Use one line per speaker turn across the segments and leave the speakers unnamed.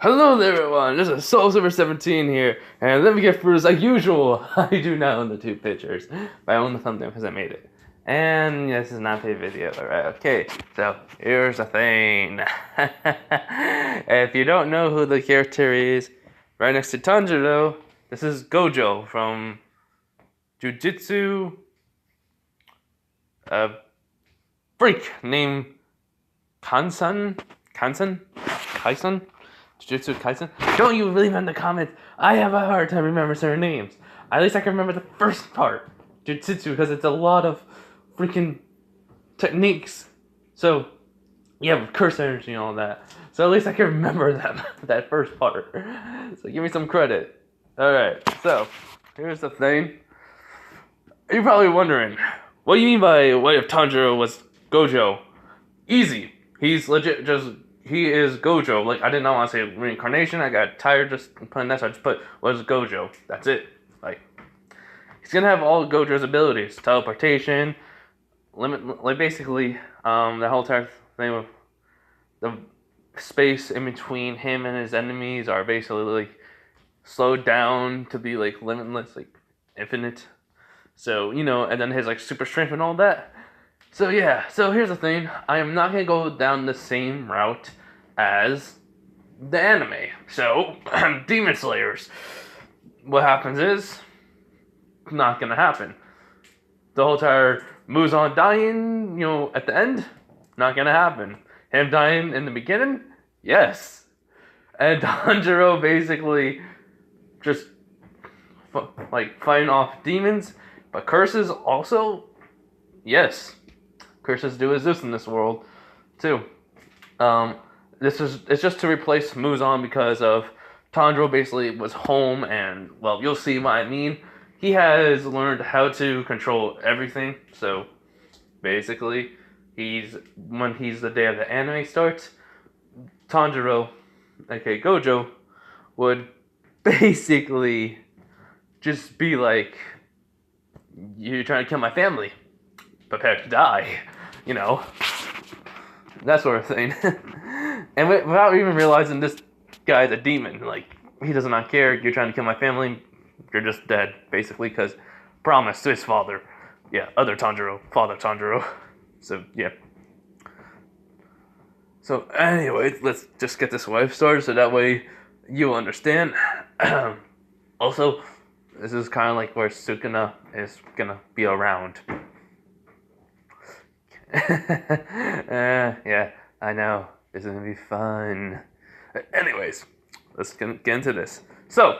Hello there, everyone. This is SoulSilver17 here, and let me get through this like usual. I do not own the two pictures, but I own the thumbnail because I made it. And this is not a paid video, alright? Okay, so here's the thing. If you don't know who the character is, right next to Tanjiro, this is Gojo from Jujutsu. A freak named Kaisen? Jujutsu Kaisen? Don't you leave in the comments. I have a hard time remembering certain names. At least I can remember the first part, Jujutsu, because it's a lot of freaking techniques. So, yeah, with curse energy and all that. So at least I can remember them, that first part. So give me some credit. Alright, so, here's the thing. You're probably wondering, what do you mean by what if Tanjiro was Gojo? Easy. He's legit he is Gojo. Like, I did not want to say reincarnation. I got tired just putting that, so I just put, what is Gojo? That's it. Like, he's gonna have all Gojo's abilities. Teleportation, basically, the whole entire thing with the space in between him and his enemies are basically, like, slowed down to be, like, limitless, like, infinite. So, you know, and then his, like, super strength and all that. So, yeah. So, here's the thing. I am not going to go down the same route as the anime. So, Demon Slayers. What happens is, not going to happen. The whole entire Muzan dying, you know, at the end, not going to happen. Him dying in the beginning, yes. And Tanjiro basically just, like, fighting off demons. But curses also, yes. Curses do exist in this world, too. It's just to replace Muzan because of Tanjiro basically was home and, well, you'll see what I mean. He has learned how to control everything, so basically, when the day of the anime starts, Tanjiro, aka Gojo, would basically just be like, you're trying to kill my family. Prepare to die. You know. That sort of thing. And without even realizing this guy's a demon. Like, he does not care. You're trying to kill my family. You're just dead, basically, because promise to his father. Yeah, other Tanjiro. Father Tanjiro. So, yeah. So, anyway, let's just get this wife started so that way you'll understand. Also, this is kind of like where Sukuna is gonna be around. Yeah, I know. This is gonna be fun. Anyways, let's get into this. So,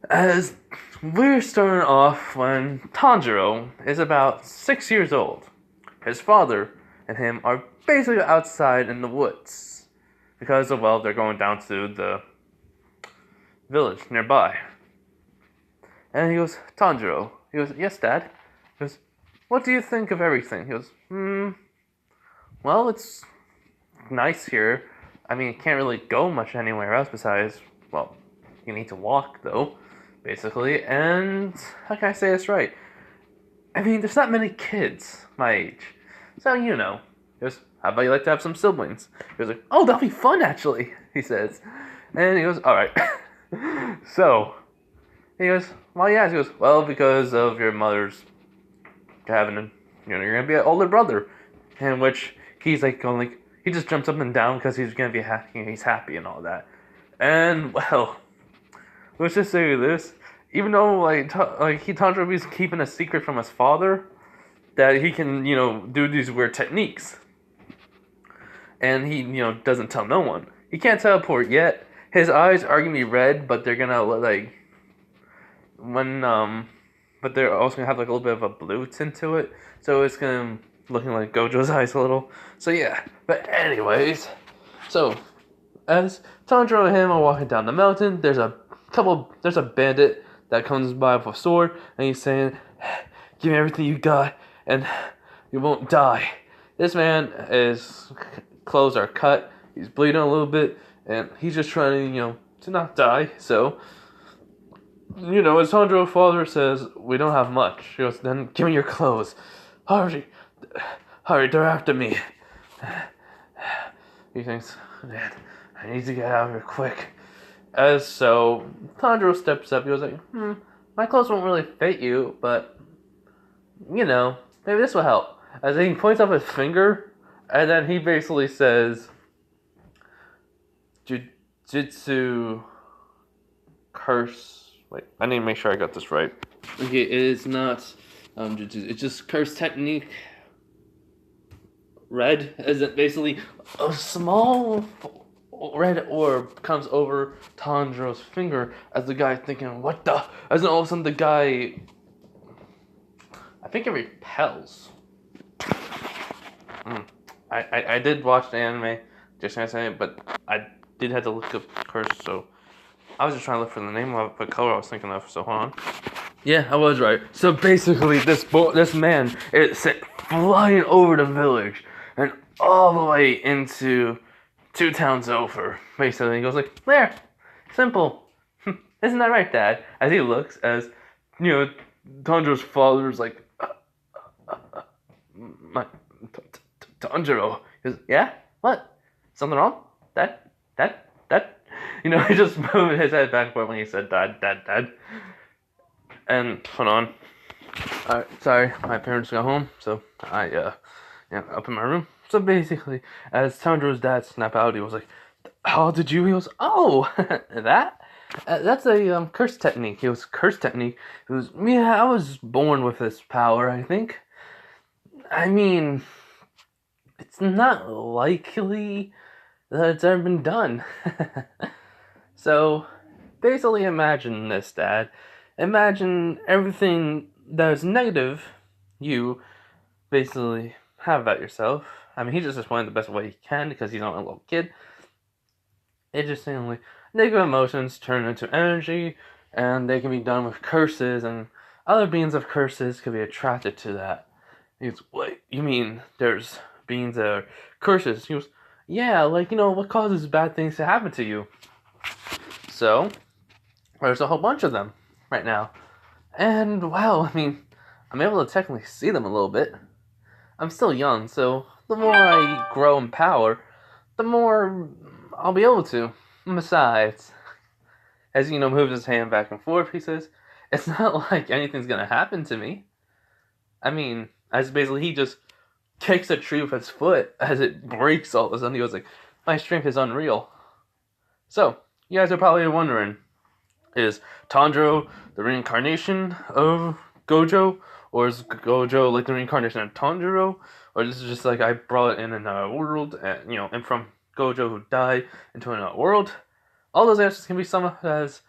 as we're starting off when Tanjiro is about 6 years old, his father and him are basically outside in the woods because of, well, they're going down to the village nearby. And he goes, Tanjiro. He goes, yes, Dad. He goes, what do you think of everything? He goes, well, it's nice here. I mean, you can't really go much anywhere else besides, well, you need to walk, though, basically. And how can I say this right? I mean, there's not many kids my age. So, you know. He goes, how about you like to have some siblings? He goes, like, oh, that'll be fun, actually, he says. And he goes, all right. So, he goes, well, yeah. He goes, well, because of your mother's having you're gonna be an older brother, in which he's like going like he just jumps up and down because he's gonna be happy, he's happy and all that. And well, let's just say this: even though Tanjiro is keeping a secret from his father, that he can do these weird techniques, and he doesn't tell no one. He can't teleport yet. His eyes are gonna be red, but they're gonna but they're also gonna have like a little bit of a blue tint to it, so it's gonna looking like Gojo's eyes a little. So yeah, but anyways, so as Tanjiro and him are walking down the mountain, there's a bandit that comes by with a sword, and he's saying, "Give me everything you got, and you won't die." This man his clothes are cut, he's bleeding a little bit, and he's just trying to not die. So, as Tanjiro's father says, we don't have much. He goes, then give me your clothes. Hurry, they're after me. He thinks, man, I need to get out of here quick. As so, Tanjiro steps up. He was like, my clothes won't really fit you, but, you know, maybe this will help. As he points up his finger, and then he basically says, Jujutsu curse. Wait, I need to make sure I got this right. Okay, it is not Jujutsu. It's just curse technique. Red is it basically a small red orb comes over Tanjiro's finger as the guy thinking, what the? As then all of a sudden the guy, I think it repels. I did watch the anime, just gonna say it, but I did have to look up curse, so I was just trying to look for the name of the color I was thinking of, so hold on. Yeah, I was right. So basically, this man is sent flying over the village and all the way into 2 towns over. Basically, he goes like, "There, simple. Isn't that right, Dad?" As he looks, as you know, Tanjiro's father's like, my Tanjiro. He goes, "Yeah, what? Something wrong, Dad? Dad?" You know, he just moved his head back and forth when he said, "Dad." And hold on. Sorry, my parents got home, so I up in my room. So basically, as Tanjiro's dad snapped out, he was like, "How did you?" He goes, "Oh, that." That's a curse technique. It was curse technique. It was I was born with this power. I think. I mean, it's not likely that it's ever been done. So, basically, imagine this, Dad. Imagine everything that is negative you basically have about yourself. I mean, he just explained the best way he can because he's not a little kid. Interestingly, negative emotions turn into energy, and they can be done with curses, and other beings of curses could be attracted to that. He goes, "Wait, you mean there's beings that are curses?" He goes, "Yeah, like, you know, what causes bad things to happen to you?" So, there's a whole bunch of them right now. And, wow, I mean, I'm able to technically see them a little bit. I'm still young, so the more I grow in power, the more I'll be able to. Besides, as you know, moves his hand back and forth, he says, "It's not like anything's gonna happen to me." I mean, as basically he just kicks a tree with his foot as it breaks all of a sudden. He goes like, "My strength is unreal." So, you guys are probably wondering, is Tanjiro the reincarnation of Gojo? Or is Gojo like the reincarnation of Tanjiro? Or this is just like I brought in another world, and you know, and from Gojo who died into another world? All those answers can be summed as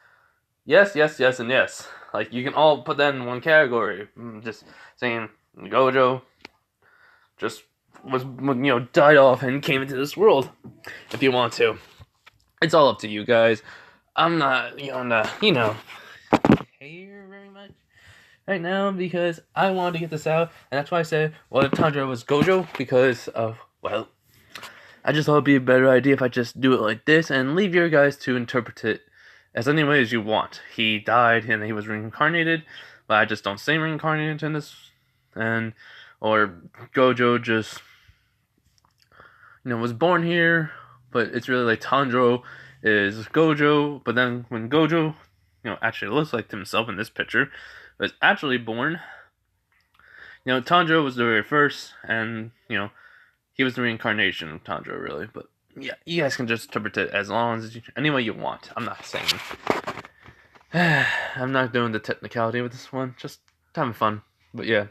yes, yes, yes, and yes. Like you can all put that in one category. Just saying Gojo just was died off and came into this world. If you want to, it's all up to you guys. I'm not gonna care very much right now because I wanted to get this out, and that's why I said, what if Tanjiro was Gojo? Because of, well, I just thought it'd be a better idea if I just do it like this and leave your guys to interpret it as any way as you want. He died and he was reincarnated, but I just don't say reincarnated in this, or Gojo just was born here, but it's really like Tanjiro is Gojo, but then when Gojo actually looks like himself in this picture, was actually born, Tanjiro was the very first, and he was the reincarnation of Tanjiro, really. But yeah, you guys can just interpret it as long as any way you want. I'm not saying I'm not doing the technicality with this one, just having fun. But yeah,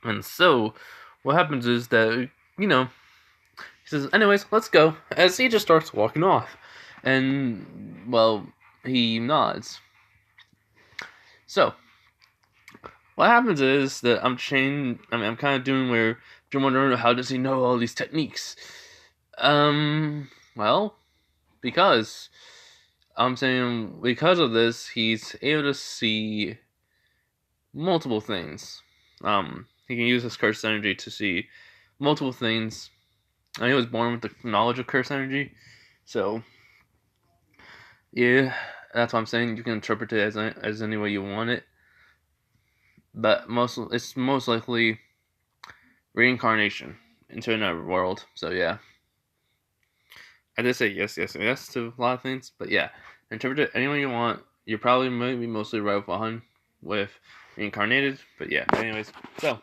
and so what happens is that he says, "Anyways, let's go." As he just starts walking off, and well, he nods. So what happens is that I'm kind of doing where you're wondering, how does he know all these techniques? Well, because I'm saying because of this, he's able to see multiple things. He can use his curse energy to see multiple things. He was born with the knowledge of curse energy, so yeah, that's what I'm saying. You can interpret it as any way you want it, but it's most likely reincarnation into another world. So yeah, I did say yes to a lot of things, but yeah, interpret it any way you want. You're probably maybe mostly right with 100 with reincarnated, but yeah. Anyways, so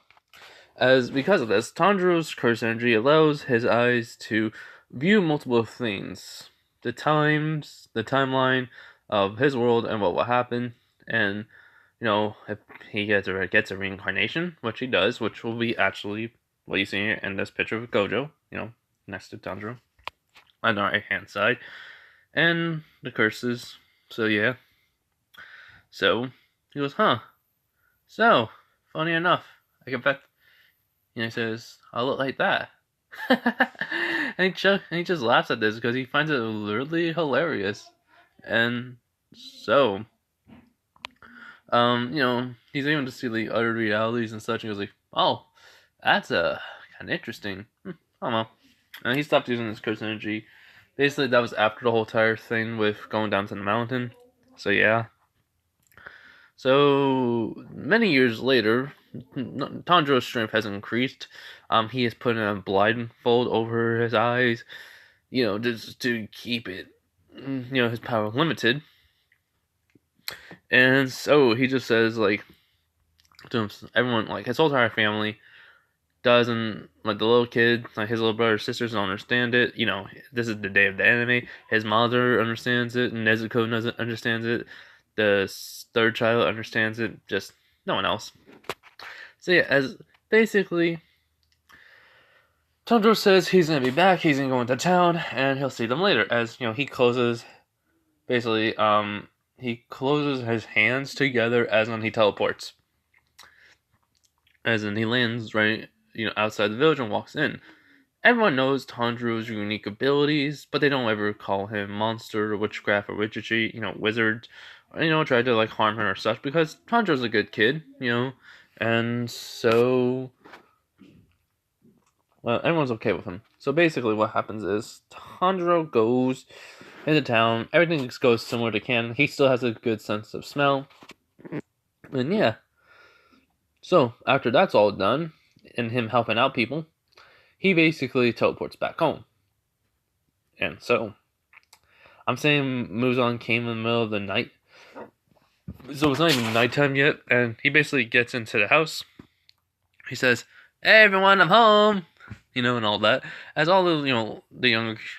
as because of this, Tanjiro's curse energy allows his eyes to view multiple things, the timeline of his world, and what will happen, and if he gets a reincarnation, which he does, which will be actually what you see in this picture of Gojo, next to Tanjiro on the right hand side, and the curses. So yeah. So he goes, huh? So funny enough, I can bet. He says, I look like that. and he just laughs at this because he finds it literally hilarious. And so, he's able to see the other realities and such. And he goes like, oh, that's kind of interesting. I don't know. And he stopped using his curse energy. Basically, that was after the whole entire thing with going down to the mountain. So yeah. So many years later, Tanjiro's strength has increased. He has put in a blindfold over his eyes, just to keep it, his power limited. And so he just says, like, to everyone, like, his whole entire family doesn't, like, the little kid, like, his little brother, sisters don't understand it. This is the day of the anime. His mother understands it, and Nezuko doesn't understands it. The third child understands it, just no one else. So yeah, as basically, Tanjiro says he's gonna be back, he's gonna go into town, and he'll see them later. As he closes, basically, he closes his hands together as when he teleports. As in he lands right, outside the village and walks in. Everyone knows Tanjiro's unique abilities, but they don't ever call him monster or witchcraft or witchery, wizard, or try to like harm him or such, because Tanjiro's a good kid, and so, well, everyone's okay with him. So basically what happens is Tanjiro goes into town, everything goes similar to Canon, he still has a good sense of smell, and yeah. So after that's all done, and him helping out people, he basically teleports back home. And so, I'm saying Muzan came in the middle of the night, so it's not even nighttime yet, and he basically gets into the house. He says, "Hey everyone, I'm home," and all that. As all the,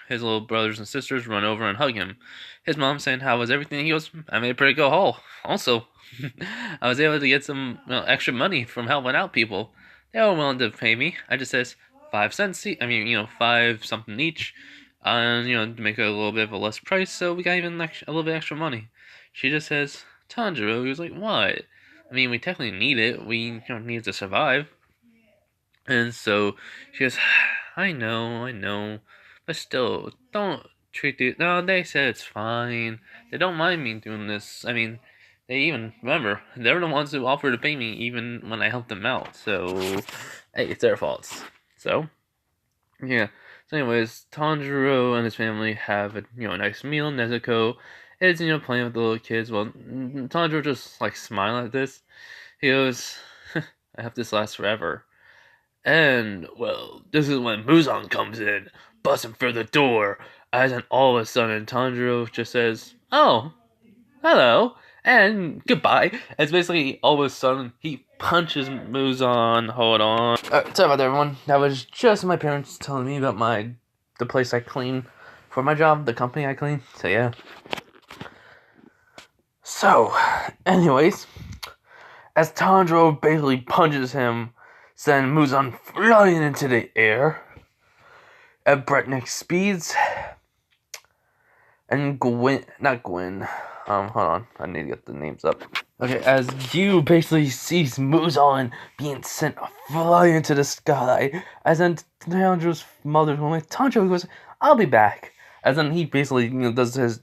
his little brothers and sisters run over and hug him. His mom saying, "How was everything?" He goes, "I made a pretty good haul. Also, I was able to get some extra money from helping out people. They were willing to pay me. I just says 5 cents each. 5 something each, and to make it a little bit of a less price. So we got even a little bit extra money." She just says, "Tanjiro," he was like, "What? We technically need it. We need to survive." And so she goes, I know, but still, don't treat it. No, they said it's fine. They don't mind me doing this. They even, remember, they're the ones who offered to pay me even when I helped them out. So, hey, it's their faults. So, yeah. So anyways, Tanjiro and his family have a nice meal. Nezuko is playing with the little kids. Well, Tanjiro just like smiling at this. He goes, "I hope this lasts forever." And, well, this is when Muzan comes in, busting through the door, as then all of a sudden Tanjiro just says, "Oh, hello," and goodbye. It's basically all of a sudden he punches Muzan. Hold on. Sorry about that, everyone. That was just my parents telling me about the place I clean for my job, the company I clean. So, yeah. So, anyways, as Tanjiro basically punches him, send Muzan flying into the air at breakneck speeds. And hold on, I need to get the names up. Okay, as Gyu basically sees Muzan being sent flying into the sky, as then Tanjiro's mother going like, Tanjiro goes, "I'll be back." As then he basically, does his,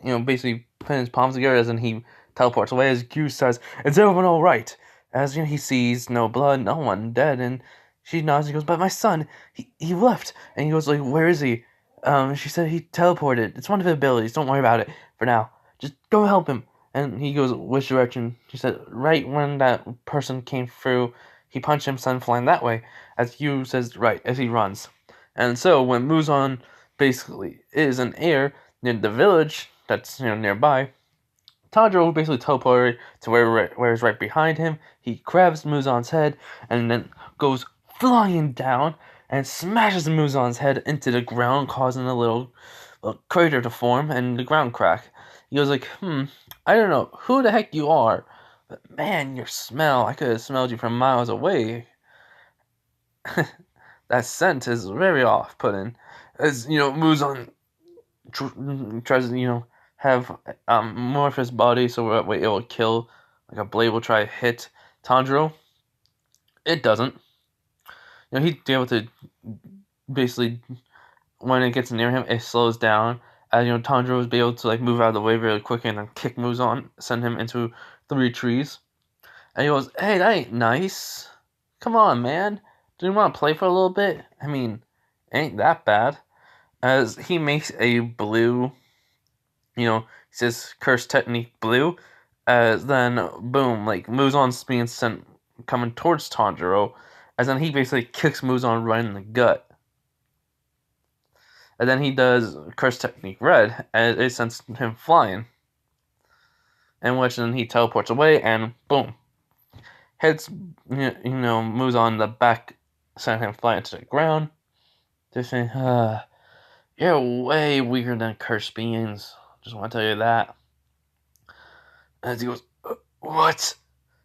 basically putting his palms together, as then he teleports away, as Gyu says, "Is everyone alright?" As he sees no blood, no one dead, and she nods. He goes, "But my son, he left." And he goes like, "Where is he?" She said he teleported. It's one of his abilities. Don't worry about it for now. Just go help him. And he goes, "Which direction?" She said, "Right when that person came through, he punched him, son flying that way." As Gyu says, "Right," as he runs. And so when Muzan basically is an air near the village that's nearby. Tanjiro basically teleported to where is right behind him. He grabs Muzan's head and then goes flying down and smashes Muzan's head into the ground, causing a little crater to form and the ground crack. He was like, I don't know who the heck you are, but man, your smell, I could have smelled you from miles away. That scent is very off-putting. As, Muzan tries to, have morph his body so that way it will kill, like a blade will try to hit Tanjiro. It doesn't. He'd be able to basically, when it gets near him, it slows down. As Tanjiro would be able to move out of the way really quickly and then kick Muzan, send him into 3 trees. And he goes, "Hey, that ain't nice. Come on, man. Do you want to play for a little bit? I mean, ain't that bad." As he makes a blue, he says curse technique blue, as then boom, Muzan's being sent coming towards Tanjiro, as then he basically kicks Muzan right in the gut. And then he does curse technique red, and it sends him flying. In which then he teleports away, and boom, hits Muzan in the back, send him flying to the ground. They're saying, you're way weaker than cursed beings. Just want to tell you that. As he goes, what?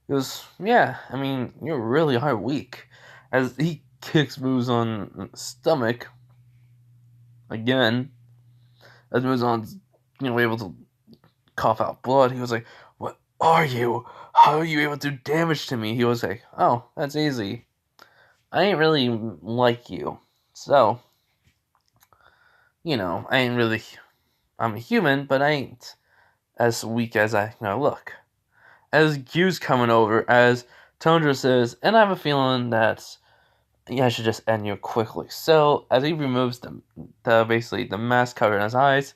He goes, yeah, I mean, you really are weak. As he kicks Muzan's stomach again, as Muzan's able to cough out blood, he was like, what are you? How are you able to do damage to me? He was like, oh, that's easy. I ain't really like you. So, I'm a human, but I ain't as weak as I look. As Gyu's coming over, as Tundra says, and I have a feeling that I should just end you quickly. So, as he removes basically the mask covering his eyes,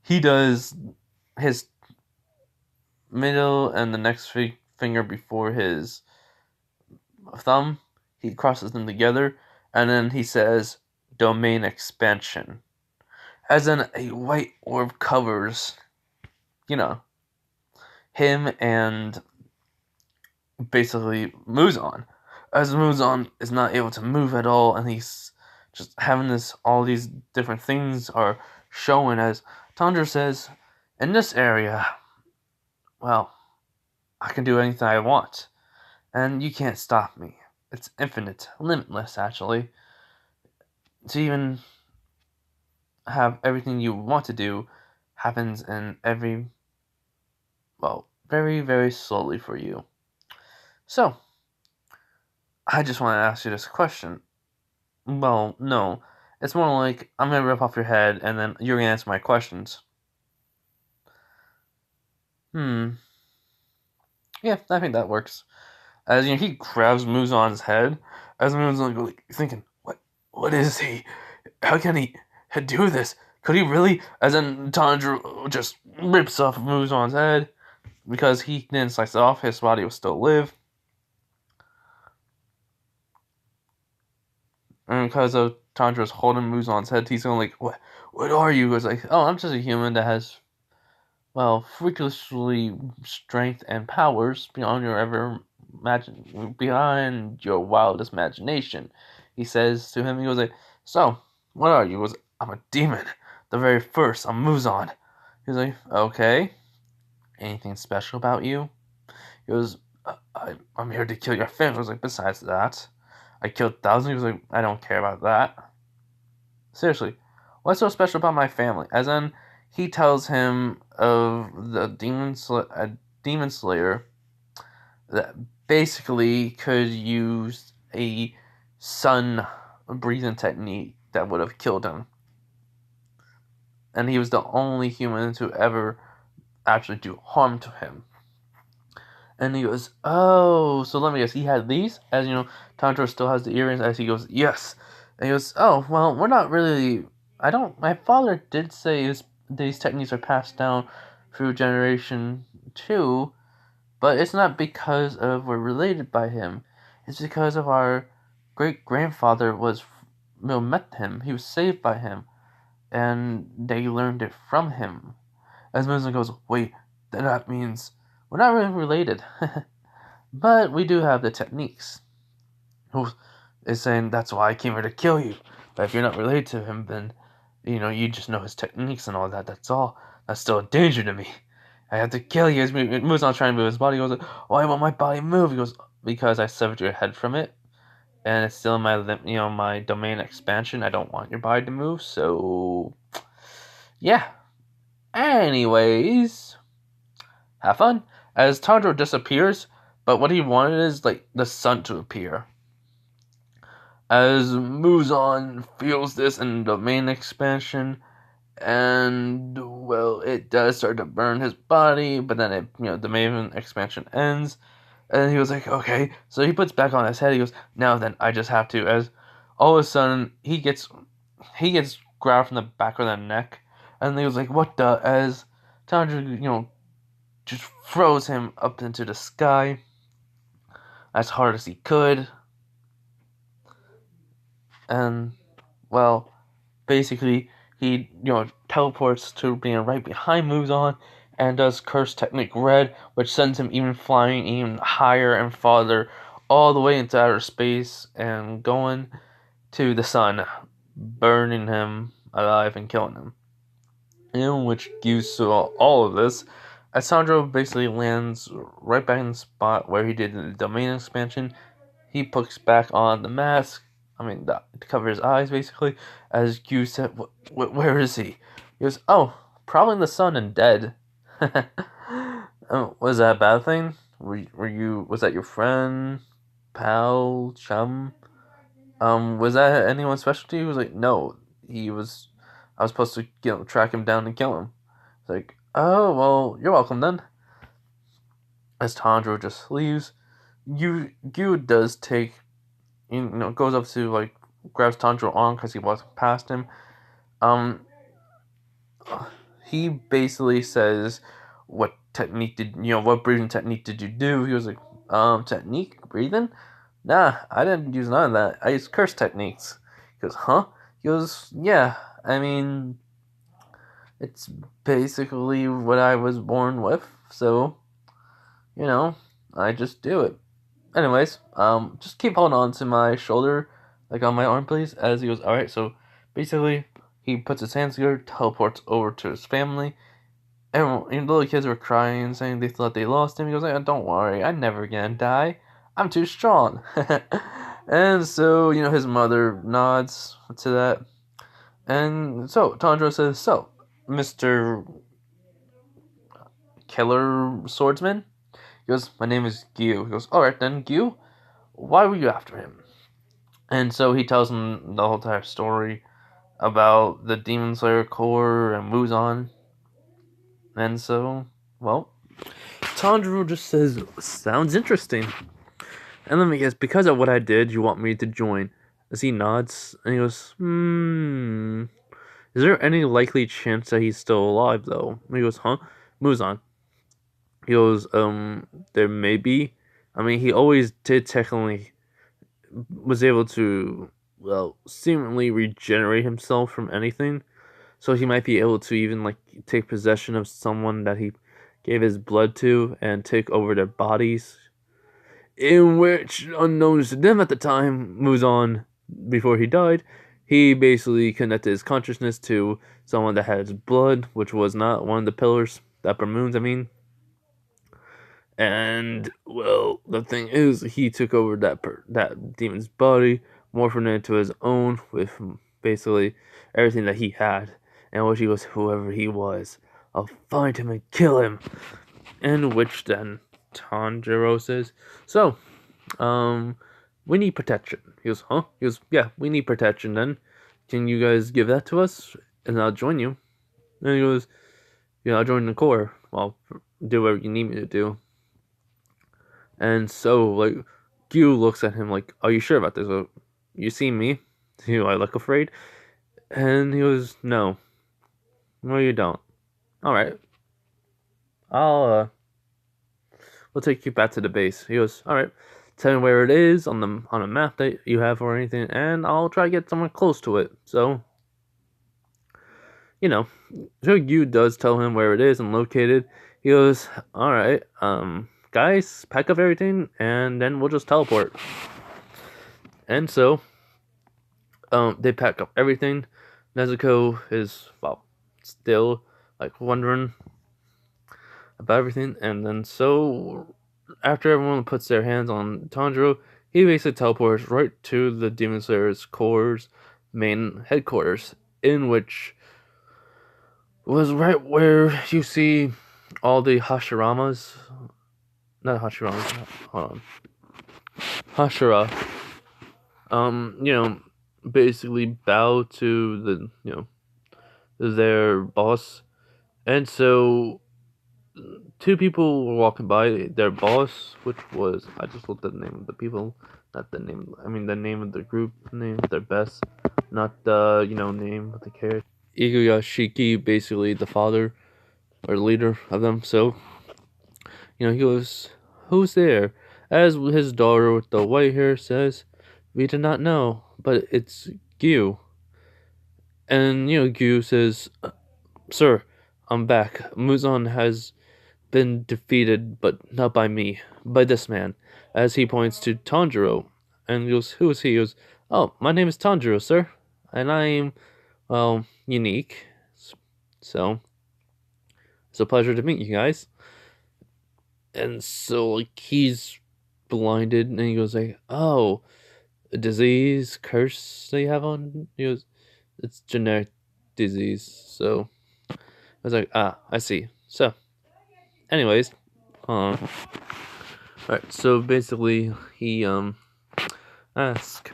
he does his middle and the next finger before his thumb. He crosses them together, and then he says, domain expansion. As in a white orb covers, him and basically Muzan. As Muzan is not able to move at all, and he's just having all these different things are showing, as Tanjiro says, in this area, well, I can do anything I want, and you can't stop me. It's infinite, limitless, actually. To even have everything you want to do happens in very, very slowly for you. So, I just want to ask you this question. Well, no. It's more like, I'm going to rip off your head, and then you're going to answer my questions. Yeah, I think that works. As, he grabs Muzan's head, as Muzan's thinking, what is he? How can he do this? Could he really? As then Tanjiro just rips off Muzan's head, because he didn't slice it off, his body will still live. And because of Tanjiro's holding Muzan's head, he's going what are you? He was like, oh, I'm just a human that has, freakishly strength and powers beyond your wildest imagination. He says to him, he was like, so, what are you? He goes, I'm a demon. The very first, I'm Muzan. He's like, okay. Anything special about you? He goes, I'm here to kill your family. I was like, besides that, I killed thousands. He was like, I don't care about that. Seriously, what's so special about my family? As in, he tells him of the demon slayer that basically could use a sun breathing technique that would have killed him. And he was the only human to ever actually do harm to him. And he goes, oh, so let me guess, he had these? As Tanjiro still has the earrings, as he goes, yes. And he goes, oh, well, we're not really, my father did say these techniques are passed down through generation 2, but it's not because of we're related by him. It's because of our great-grandfather met him. He was saved by him. and they learned it from him. As Muzan goes, wait, then that means we're not really related. But we do have the techniques. Who is saying that's why I came here to kill you. But if you're not related to him, then you just know his techniques and all that. That's all. That's still a danger to me. I have to kill you. Muzan trying to move his body. He goes, why won't my body move? He goes, because I severed your head from it, and it's still in my domain expansion. I don't want your body to move. So yeah. Anyways, have fun. As Tanjiro disappears, but what he wanted is like the sun to appear. As Muzan feels this in the main expansion, and well, it does start to burn his body, but then the main expansion ends, and he was like, okay, so he puts back on his head. He goes, now then, I just have to. As all of a sudden he gets grabbed from the back of the neck, and he was like, what the? As Tanjiro, just throws him up into the sky as hard as he could. And, well, basically, he, teleports to being right behind Muzan and does Curse Technique Red, which sends him even flying even higher and farther, all the way into outer space and going to the sun, burning him alive and killing him. In which gives all of this, as Tanjiro basically lands right back in the spot where he did the domain expansion. He puts back on the mask, to cover his eyes, basically. As Q said, where is he? He goes, oh, probably in the sun and dead. Was that a bad thing? Was that your friend, pal, chum? Was that anyone's specialty? He was like, no, I was supposed to, track him down and kill him. It's like, oh, well, you're welcome then. As Tanjiro just leaves, Gyu does take, goes up to, grabs Tanjiro on because he walks past him. He basically says, what breathing technique did you do? He was like, technique? Breathing? Nah, I didn't use none of that. I used curse techniques. He goes, huh? He goes, yeah, it's basically what I was born with, so, I just do it. Anyways, just keep holding on to my shoulder, on my arm, please, as he goes, alright, so, basically, he puts his hands together, teleports over to his family. Everyone, the little kids were crying, saying they thought they lost him. He goes, don't worry, I'm never gonna die. I'm too strong. And so, his mother nods to that. And so, Tanjiro says, so, Mr. Killer Swordsman? He goes, my name is Gyu. He goes, alright then, Gyu, why were you after him? And so he tells him the whole entire story about the Demon Slayer Corps and Muzan. And so, well, Tanjiro just says, sounds interesting. And let me guess, because of what I did, you want me to join? As he nods, and he goes, is there any likely chance that he's still alive, though? And he goes, huh? Muzan. He goes, there may be. He always did technically, was able to, seemingly regenerate himself from anything. So he might be able to even, take possession of someone that he gave his blood to and take over their bodies. In which, unknown to them at the time, Muzan, before he died, he basically connected his consciousness to someone that had his blood, which was not one of the pillars, the upper moons, And, well, the thing is, he took over that demon's body, morphing it into his own, with basically everything that he had. And which he goes, whoever he was, I'll find him and kill him. In which then Tanjiro says, so, we need protection. He goes, huh? He goes, yeah, we need protection then. Can you guys give that to us? And I'll join you. And he goes, yeah, I'll join the Corps. Well, do whatever you need me to do. And so, Gyu looks at him like, are you sure about this? Well, you see me? I look afraid? And he goes, no. No, you don't. Alright. We'll take you back to the base. He goes, alright. Tell me where it is on a map that you have or anything, and I'll try to get somewhere close to it. So, you know, so Yu does tell him where it is and located. He goes, all right, guys, pack up everything, and then we'll just teleport. And so, they pack up everything. Nezuko is, well, still, like, wondering about everything. And then so, after everyone puts their hands on Tanjiro, he basically teleports right to the Demon Slayer's Corps' main headquarters, in which was right where you see all the Hashiramas. Not Hashiramas, hold on. Hashira. Basically bow to their boss. And so two people were walking by their boss, which was, I just looked at the name of the people, not the name, the name of the group, name of their best, not the, name of the character. Iguyashiki, basically the father or leader of them. So, he goes, who's there? As his daughter with the white hair says, we do not know, but it's Gyu. And, Gyu says, sir, I'm back. Muzan has been defeated, but not by me, by this man, as he points to Tanjiro. And he goes, who is he? He goes, oh, my name is Tanjiro, sir, and I am, well, unique. So, it's a pleasure to meet you guys. And so, like, he's blinded, and he goes, like, oh, a disease, curse that you have on? He goes, it's generic disease. So, I was like, I see. So, anyways, alright, so basically, he, asks,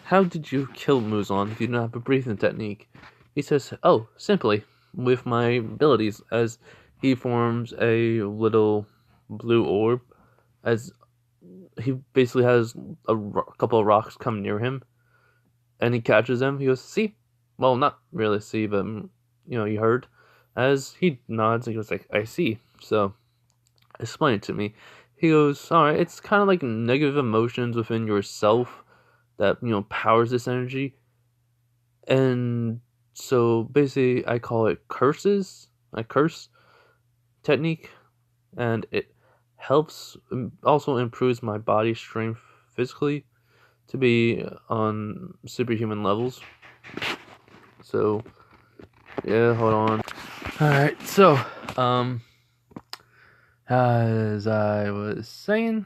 how did you kill Muzan if you don't have a breathing technique? He says, oh, simply, with my abilities, as he forms a little blue orb, as he basically has a couple of rocks come near him, and he catches them. He goes, see? Well, not really see, but, you heard. As he nods, he goes, like, I see. So, explain it to me. He goes, alright, it's kind of like negative emotions within yourself that, powers this energy. And so, basically, I call it curses, a curse technique, and it helps, also improves my body strength physically to be on superhuman levels. So, yeah, hold on. Alright, so, as I was saying,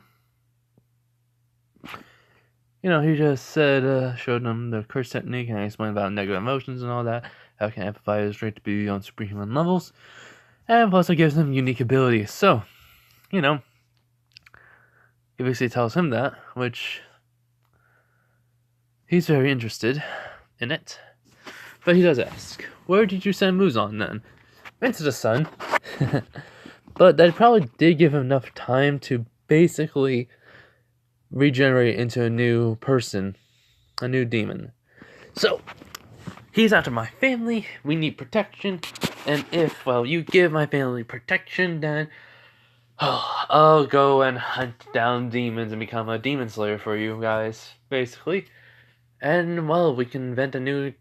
he just said, showed them the curse technique, and I explained about negative emotions and all that, how it can amplify his rate to be on superhuman levels, and plus it gives him unique abilities. So, he basically tells him that, which he's very interested in it. But he does ask, where did you send Muzan then? Into the sun. But that probably did give him enough time to basically regenerate into a new person, a new demon. So, he's after my family, we need protection, and if, well, you give my family protection, then I'll go and hunt down demons and become a demon slayer for you guys, basically. And, well, we can invent a new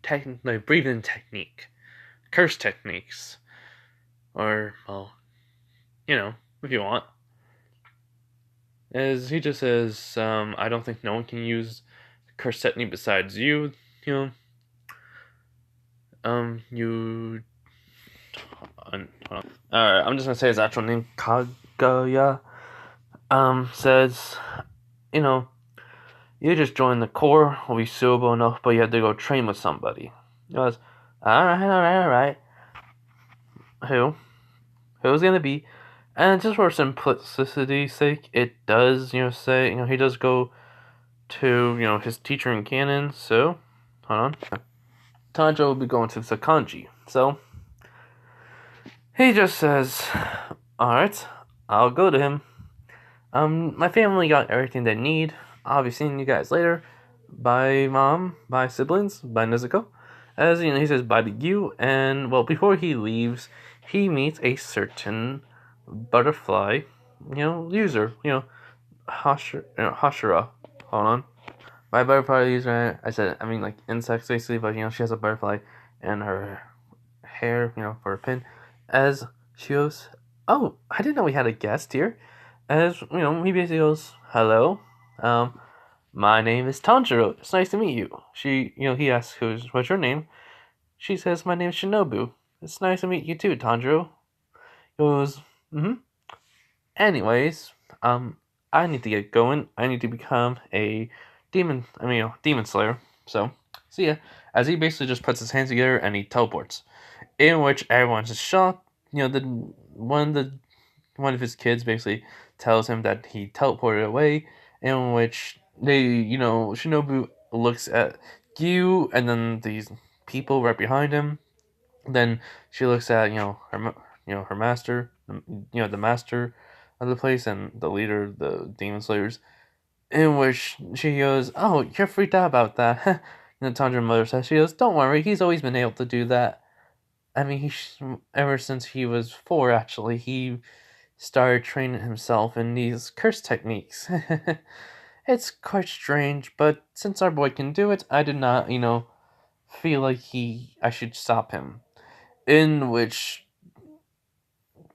breathing technique, curse techniques, or, well, if you want. As he just says, I don't think no one can use curse technique besides you, you. Alright, I'm just gonna say his actual name, Kaguya, says, you just joined the Corps, will be suitable enough, but you have to go train with somebody. He goes, alright. Who's gonna be? And just for simplicity's sake, it does, say, he does go to, his teacher in canon, so, hold on. Tanjiro will be going to Sakanji, so, he just says, alright, I'll go to him. My family got everything they need. I'll be seeing you guys later. Bye, Mom. Bye, siblings. Bye, Nezuko. As, he says bye to you, and, well, before he leaves, he meets a certain butterfly, user, Hashira. Hold on. My butterfly user, I said, like insects basically, but she has a butterfly in her hair, for a pin. As she goes, "Oh, I didn't know we had a guest here." As he basically goes, "Hello, my name is Tanjiro. It's nice to meet you." He asks, "What's your name?" She says, "My name's Shinobu. It's nice to meet you too, Tanjiro." He goes, "Mm-hmm. Anyways, I need to get going. I need to become a demon slayer. So, see ya." As he basically just puts his hands together and he teleports, in which everyone's just shocked. One of his kids basically tells him that he teleported away, in which Shinobu looks at Gyu and then these people right behind him. Then she looks at her master, the master of the place and the leader of the demon slayers, in which she goes, "Oh, you're freaked out about that." Tanjiro mother says, she goes, "Don't worry, he's always been able to do that. I mean, ever since he was 4, actually, he started training himself in these curse techniques. It's quite strange, but since our boy can do it, I did not, feel like I should stop him." In which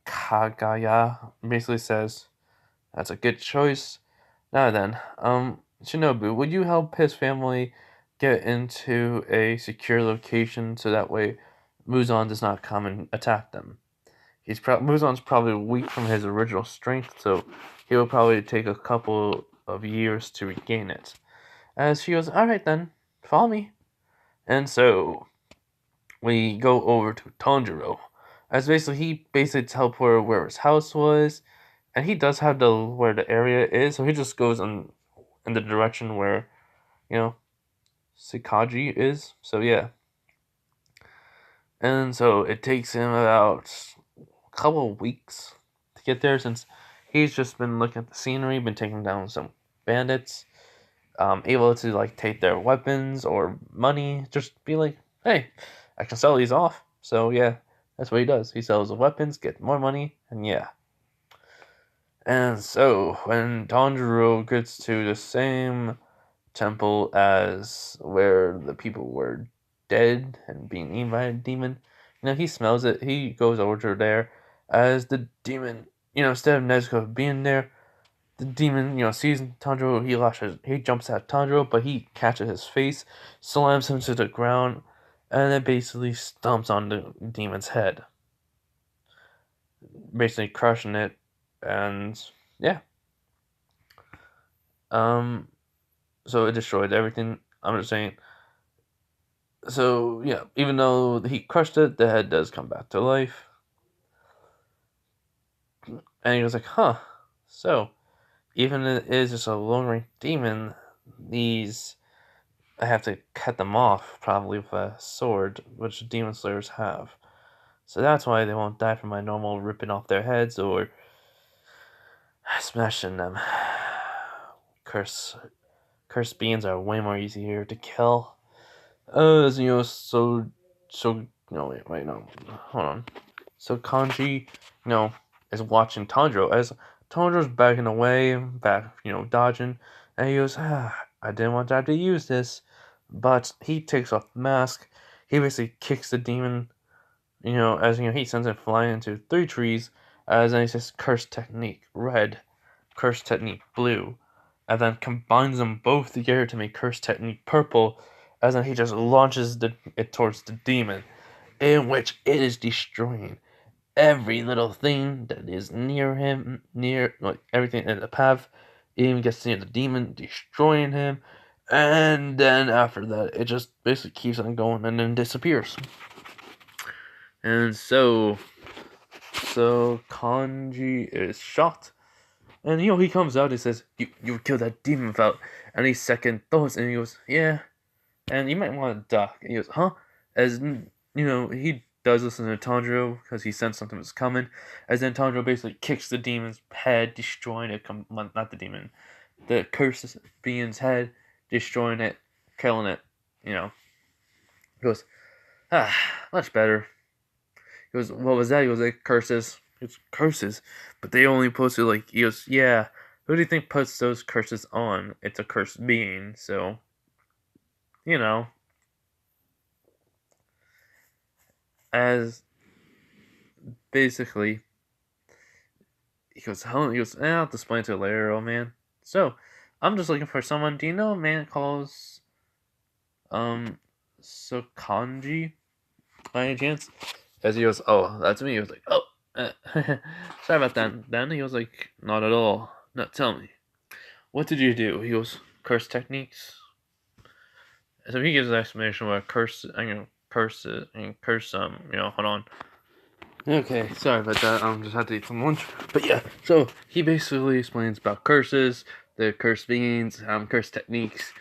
Kagaya basically says, "That's a good choice. Now then, Shinobu, would you help his family get into a secure location so that way Muzan does not come and attack them? Muzan's probably weak from his original strength, so he will probably take a couple of years to regain it." As she goes, "Alright then, follow me." And so, we go over to Tanjiro. As he basically teleported where his house was, and he does have where the area is, so he just goes in the direction where, you know, Sikaji is. So yeah. And so it takes him about a couple of weeks to get there, since he's just been looking at the scenery, been taking down some bandits, able to like take their weapons or money, just be like, "Hey, I can sell these off." So yeah, that's what he does. He sells the weapons, get more money, and yeah. And so when Tanjiro gets to the same temple as where the people were dead and being eaten by a demon, he smells it. He goes over to there as the demon, instead of Nezuko being there, the demon, sees Tanjiro. He jumps at Tanjiro, but he catches his face, slams him to the ground, and then basically stomps on the demon's head, basically crushing it. And yeah, um, so it destroyed everything. I'm just saying. So yeah, even though he crushed it, the head does come back to life, and he was like, "Huh." So even if it is just a long range demon, these I have to cut them off probably with a sword, which demon slayers have. So that's why they won't die from my normal ripping off their heads or smashing them. Curse Cursed beings are way more easier to kill. No, wait, no, hold on. So Kanji, is watching Tanjiro as Tanjiro's backing away, dodging, and he goes, "I didn't want to have to use this," but he takes off the mask. He basically kicks the demon, as he sends it flying into 3 trees, as then he says, "Curse technique, red, curse technique, blue," and then combines them both together to make curse technique purple, as then he just launches it towards the demon, in which it is destroying every little thing that is near him, like everything in the path. It even gets near the demon, destroying him, and then after that, it just basically keeps on going and then disappears. And so Kanji is shocked, and he comes out and says, "You killed that demon without any second thoughts," and he goes, "Yeah." And you might want to duck. And he goes, "Huh?" As he does listen to Tanjiro because he sensed something was coming. As then Tanjiro basically kicks the demon's head, destroying it. Not the demon, the cursed being's head, destroying it, killing it. He goes, much better. He goes, "What was that?" He goes, "Like curses." It's curses, but they only posted like. He goes, "Yeah. Who do you think puts those curses on? It's a cursed being, so." You know. as basically he goes, I'll have to explain it to you later, old man. So, I'm just looking for someone. Do you know a man calls um Sokanji by any chance? As he goes, oh, that's me. He was like, oh, sorry about that. Then he was like, not at all. No, tell me, what did you do? He goes, curse techniques. So he gives an explanation what curse, curse. Hold on. Okay, sorry about that. Just had to eat some lunch. But yeah, so he basically explains about curses, the curse beings, curse techniques,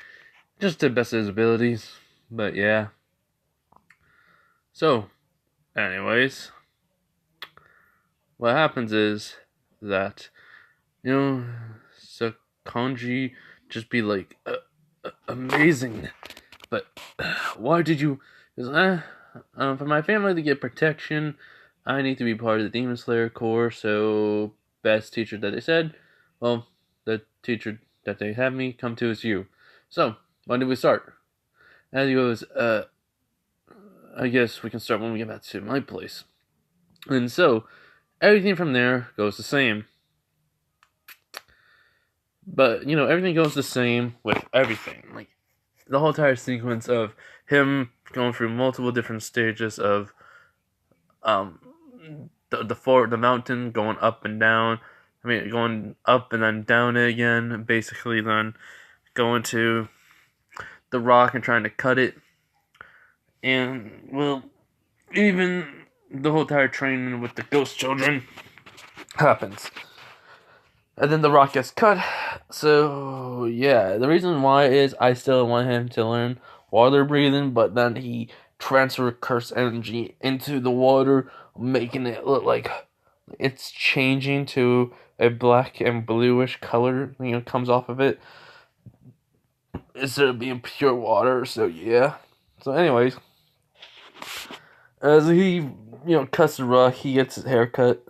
just to the best of his abilities. But yeah. So, anyways, what happens is that Sakonji just be like amazing, but why did you? For my family to get protection, I need to be part of the Demon Slayer Corps. So best teacher that they said, well, the teacher that they have me come to is you. So when do we start? And he goes, I guess we can start when we get back to my place. And so everything from there goes the same. But everything goes the same with everything. Like the whole entire sequence of him going through multiple different stages of the mountain going up and down. I mean, going up and then down it again. Basically, then going to the rock and trying to cut it. And well, even the whole entire training with the ghost children happens. And then the rock gets cut. So yeah, the reason why is I still want him to learn water breathing, but then he transferred curse energy into the water, making it look like it's changing to a black and bluish color. Comes off of it instead of being pure water. So yeah. So anyways, as he cuts the rock, he gets his hair cut.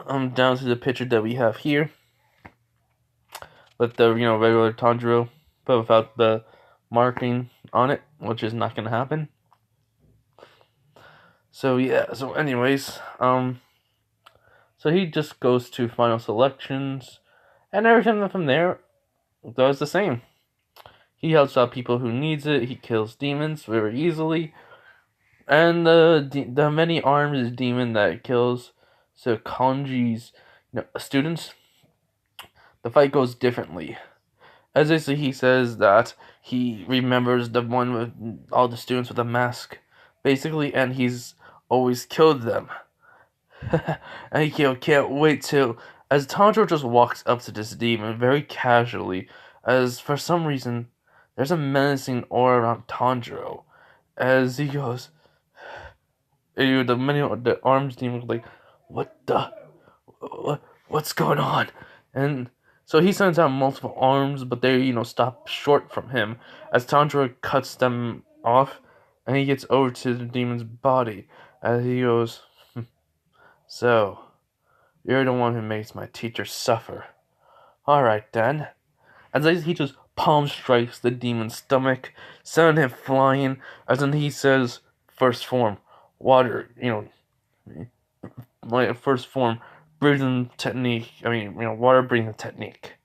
Down to the picture that we have here with the regular Tanjiro, but without the marking on it, which is not gonna happen. So yeah. So anyways, so he just goes to final selections, and everything from there does the same. He helps out people who needs it. He kills demons very easily, and the many arms demon that kills Kanji's students. The fight goes differently. As he says that he remembers the one with all the students with a mask, basically, and he's always killed them. And he can't wait till, as Tanjiro just walks up to this demon very casually, as for some reason there's a menacing aura around Tanjiro, as he goes, the arms demon like, what's going on? And so he sends out multiple arms, but they, stop short from him as Tanjiro cuts them off, and he gets over to the demon's body as he goes, so, you're the one who makes my teacher suffer. Alright then. As he just palm strikes the demon's stomach, sending him flying, as then he says, first form, water, my first form, breathing technique, water breathing technique.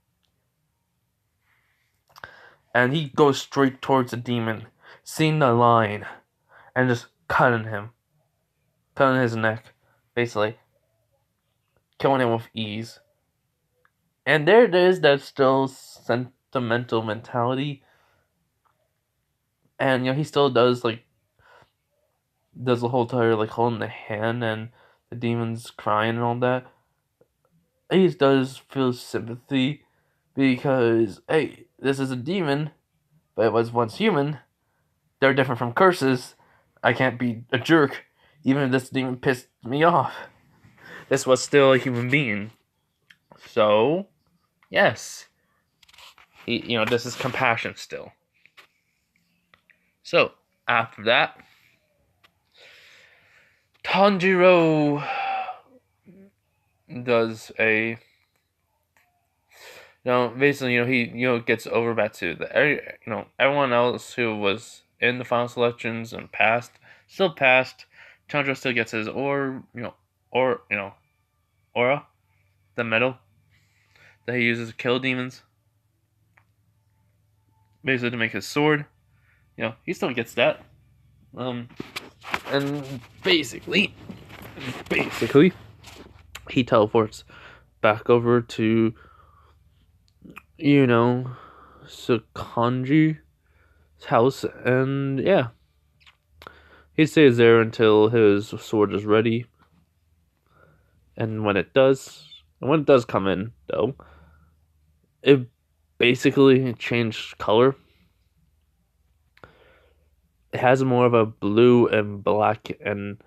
And he goes straight towards the demon, seeing the line, and just cutting his neck, basically, killing him with ease. And there it is, that still sentimental mentality, and he still does the whole entire holding the hand and the demon's crying and all that. He does feel sympathy because, hey, this is a demon, but it was once human. They're different from curses. I can't be a jerk, even if this demon pissed me off. This was still a human being. So, yes. This is compassion still. So, after that, Tanjiro does a basically he gets over back to everyone else who was in the final selections and still passed, Chandra still gets his aura, the metal that he uses to kill demons, basically to make his sword. He still gets that. Um, and basically, he teleports back over to, you know, Sakonji's house, and yeah, he stays there until his sword is ready. And when it does come in, though, it basically changed color. It has more of a blue and black and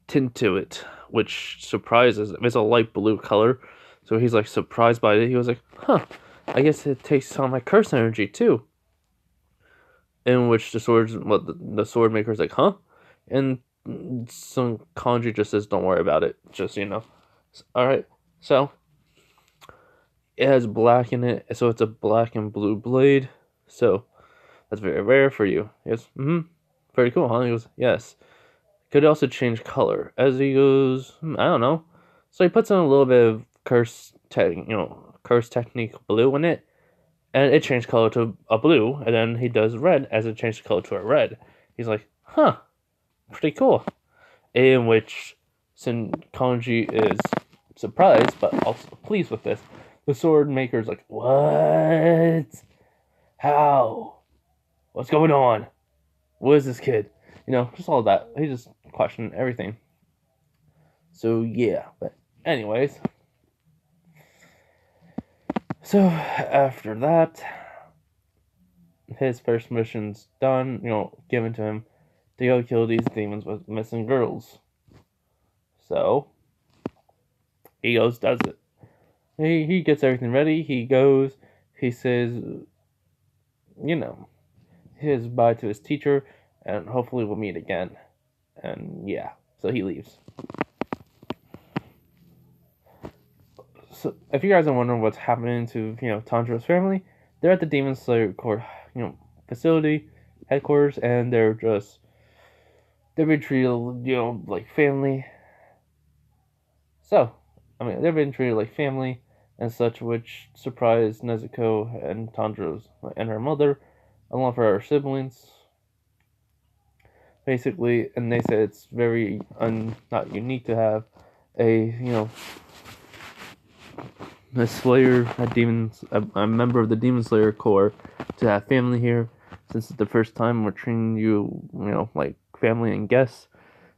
tint to it, which surprises him. It's a light blue color, so he's like surprised by it. He was like, "Huh, I guess it takes some of my curse energy too." In which the sword maker's like, "Huh," and some kanji just says, "Don't worry about it. Just all right." So it has black in it, so it's a black and blue blade. So that's very rare for you. He goes, pretty cool, huh? He goes, yes. Could also change color. As he goes, I don't know. So he puts in a little bit of curse technique blue in it, and it changed color to a blue, and then he does red as it changed color to a red. He's like, huh, pretty cool. In which Sin Kanji is surprised, but also pleased with this. The sword maker's like, what? How? What's going on? What is this kid? Just all that. He just questioned everything. So yeah, but anyways. So after that, his first mission's done, given to him to go kill these demons with missing girls. So he goes, does it. He gets everything ready. He goes. He says, his bye to his teacher, and hopefully we'll meet again. And yeah, so he leaves. So if you guys are wondering what's happening to Tanjiro's family, they're at the Demon Slayer Corps, facility headquarters, and they're being treated like family. So they're being treated like family and such, which surprised Nezuko and Tanjiro's and her mother, along with her siblings. Basically, and they said it's very not unique to have a a member of the Demon Slayer Corps to have family here, since it's the first time we're treating you, like family and guests.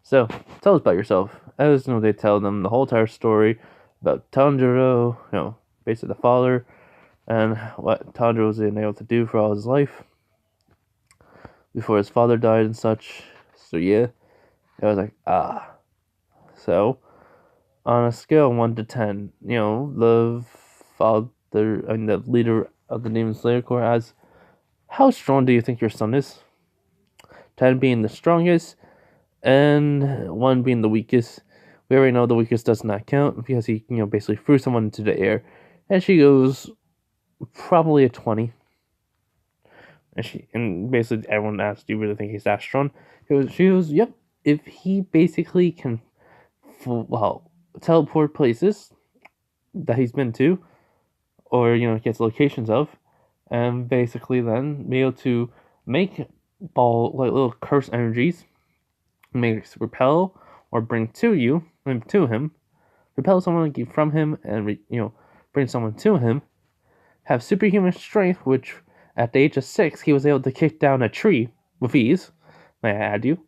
So tell us about yourself. As they tell them the whole entire story about Tanjiro, basically the father, and what Tanjiro was able to do for all his life before his father died and such. So yeah, I was like, ah. So on a scale of 1 to 10, the father, the leader of the Demon Slayer Corps, as how strong do you think your son is? 10 being the strongest, and 1 being the weakest. We already know the weakest does not count because he, basically threw someone into the air. And she goes probably a 20. And basically everyone asked, do you really think he's that strong? She goes, yep. If he basically can, teleport places that he's been to, or gets locations of, and basically then be able to make little curse energies, makes repel or bring to him, repel someone from him, and bring someone to him. Have superhuman strength, which at the age of 6 he was able to kick down a tree with ease. May I add you?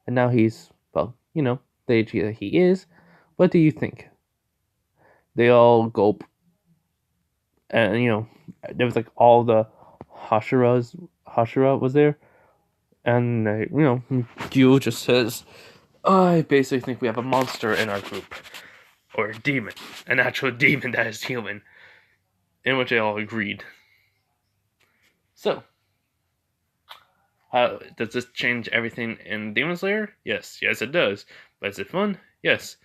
And now he's the age that he is. What do you think? They all gulp, and there was like all the Hashira was there, and Gyu just says, I basically think we have a monster in our group, or a demon, an actual demon that is human, in which they all agreed. So, how does this change everything in Demon Slayer? Yes, it does. But is it fun? Yes.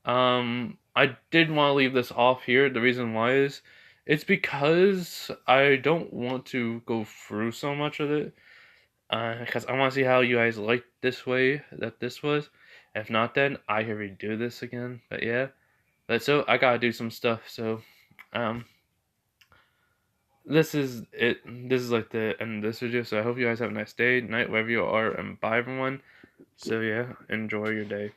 I did want to leave this off here. The reason why is it's because I don't want to go through so much of it. because I want to see how you guys like this way that this was. If not, then I can redo this again. But yeah, but so I gotta do some stuff. So, um, this is it. This is like the end of this video. So I hope you guys have a nice day, night, wherever you are, and bye everyone. So yeah, enjoy your day.